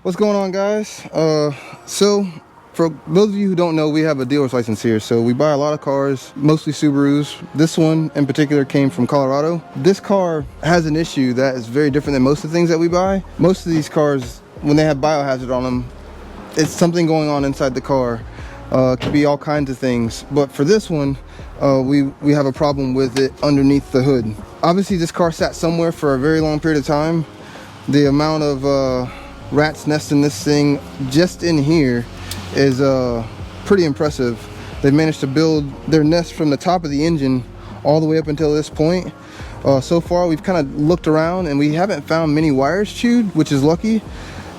What's going on, guys? So for those of you who don't know, we have a dealer's license here, so we buy a lot of cars, mostly Subarus. This one in particular came from Colorado. This car has an issue that is very different than most of the things that we buy. Most of these cars, when they have biohazard on them, it's something going on inside the car. It could be all kinds of things, but for this one, we have a problem with it underneath the hood. Obviously, this car sat somewhere for a very long period of time. The amount of rats nesting this thing just in here is pretty impressive. They've managed to build their nest from the top of the engine all the way up until this point. So far, we've kind of looked around and we haven't found many wires chewed, which is lucky.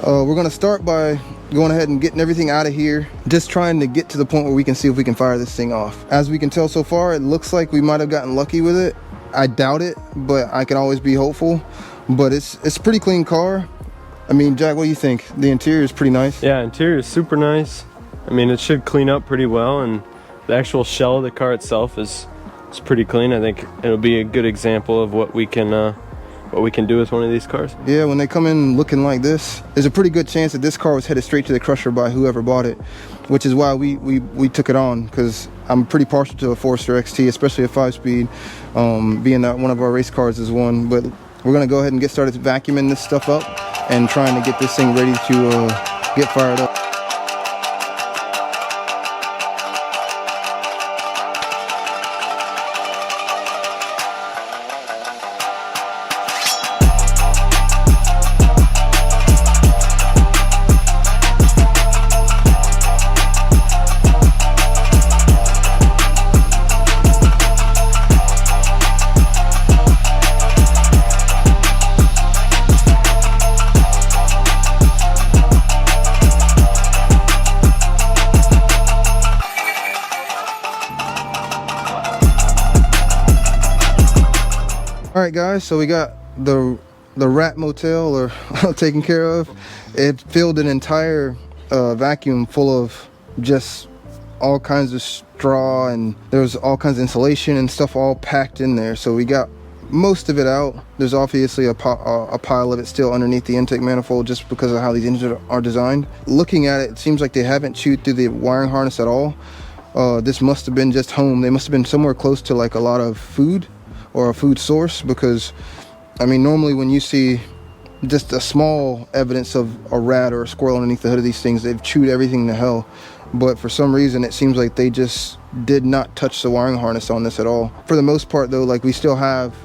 We're going to start by going ahead and getting everything out of here, just trying to get to the point where we can see if we can fire this thing off. As we can tell so far, it looks like we might have gotten lucky with it. I doubt it, but I can always be hopeful. But it's a pretty clean car. I mean, Jack, what do you think? The interior is pretty nice. Yeah, interior is super nice. I mean, it should clean up pretty well, and the actual shell of the car itself is pretty clean. I think it'll be a good example of what we can do with one of these cars. Yeah, when they come in looking like this, there's a pretty good chance that this car was headed straight to the crusher by whoever bought it, which is why we took it on, because I'm pretty partial to a Forester XT, especially a 5-speed, being that one of our race cars is one. But we're gonna go ahead and get started vacuuming this stuff up and trying to get this thing ready to get fired up. All right, guys, so we got the rat motel or taken care of. It filled an entire vacuum full of just all kinds of straw, and there was all kinds of insulation and stuff all packed in there. So we got most of it out. There's obviously a pile of it still underneath the intake manifold, just because of how these engines are designed. Looking at it, it seems like they haven't chewed through the wiring harness at all. This must have been just home. They must have been somewhere close to like a lot of food or a food source, because I mean, normally when you see just a small evidence of a rat or a squirrel underneath the hood of these things, they've chewed everything to hell. But for some reason, it seems like they just did not touch the wiring harness on this at all. For the most part though, like, we still have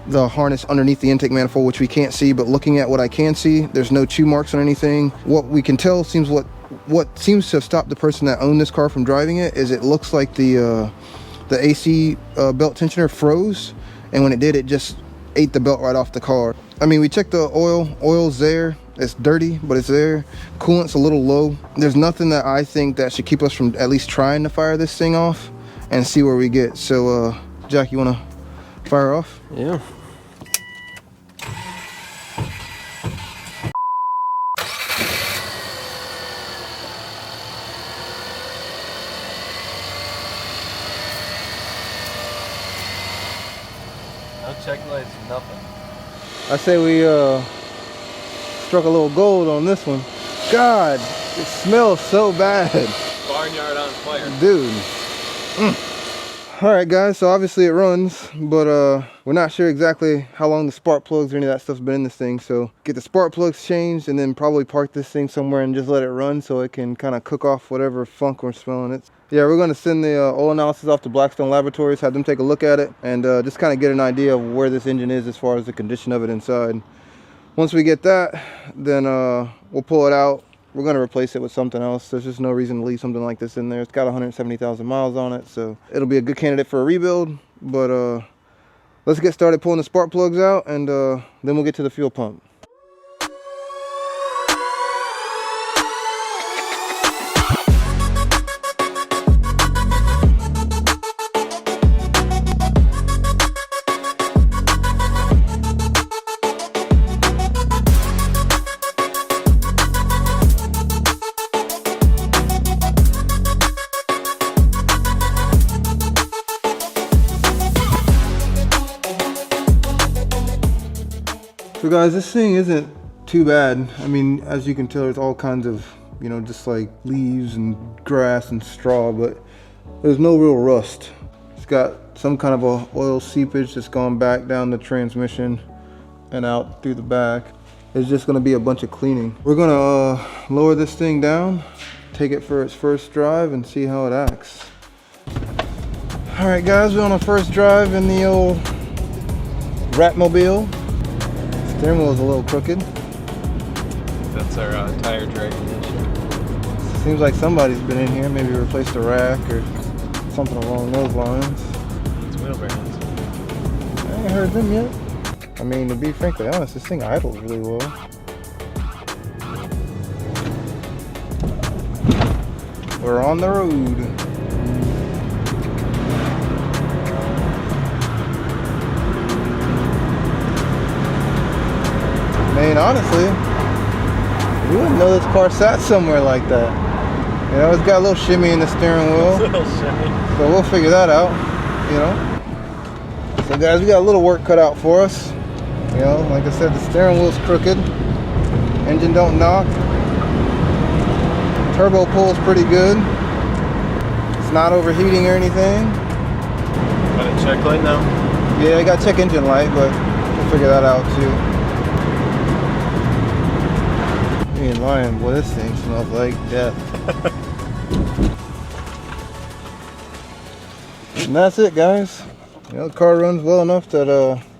the harness underneath the intake manifold, which we can't see, but looking at what I can see, there's no chew marks on anything. What we can tell seems what seems to have stopped the person that owned this car from driving it is it looks like the AC belt tensioner froze, and when it did, it just ate the belt right off the car. I mean, we checked the oil's there. It's dirty, but it's there. Coolant's a little low. There's nothing that I think that should keep us from at least trying to fire this thing off and see where we get. So Jack, you want to fire off? Yeah. No check lights, nothing. I say we struck a little gold on this one. God, it smells so bad. Barnyard on fire. Dude. All right, guys, so obviously it runs, but we're not sure exactly how long the spark plugs or any of that stuff's been in this thing. So get the spark plugs changed and then probably park this thing somewhere and just let it run so it can kind of cook off whatever funk we're smelling. Yeah, we're going to send the oil analysis off to Blackstone Laboratories, have them take a look at it, and just kind of get an idea of where this engine is as far as the condition of it inside. Once we get that, then we'll pull it out. We're going to replace it with something else. There's just no reason to leave something like this in there. It's got 170,000 miles on it, so it'll be a good candidate for a rebuild. But let's get started pulling the spark plugs out, and then we'll get to the fuel pump. So guys, this thing isn't too bad. I mean, as you can tell, there's all kinds of, you know, just like leaves and grass and straw, but there's no real rust. It's got some kind of a oil seepage that's gone back down the transmission and out through the back. It's just gonna be a bunch of cleaning. We're gonna lower this thing down, take it for its first drive and see how it acts. All right guys, we're on our first drive in the old Ratmobile. Steering wheel is a little crooked. That's our tire dragging issue. Seems like somebody's been in here, maybe replaced a rack or something along those lines. It's wheel bearings. I ain't heard them yet. I mean, to be frankly honest, this thing idles really well. We're on the road. I mean, honestly, you wouldn't know this car sat somewhere like that. You know, it's got a little shimmy in the steering wheel. A little shimmy. So we'll figure that out, you know. So guys, we got a little work cut out for us. You know, like I said, the steering wheel's crooked. Engine don't knock. Turbo pull's pretty good. It's not overheating or anything. Got a check light now? Yeah, I got check engine light, but we'll figure that out too. You ain't lying, boy, this thing smells like death. And that's it, guys. You know, the car runs well enough that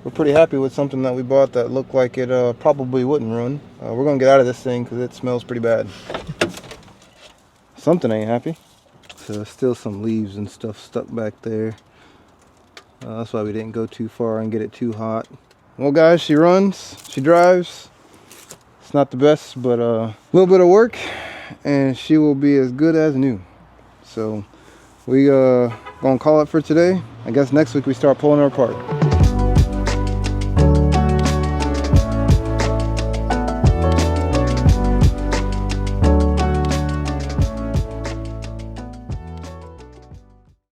we're pretty happy with something that we bought that looked like it probably wouldn't run. We're gonna get out of this thing because it smells pretty bad. Something ain't happy. So there's still some leaves and stuff stuck back there. That's why we didn't go too far and get it too hot. Well guys, she runs, she drives. It's not the best, but a little bit of work and she will be as good as new. So we gonna call it for today. I guess next week we start pulling her apart.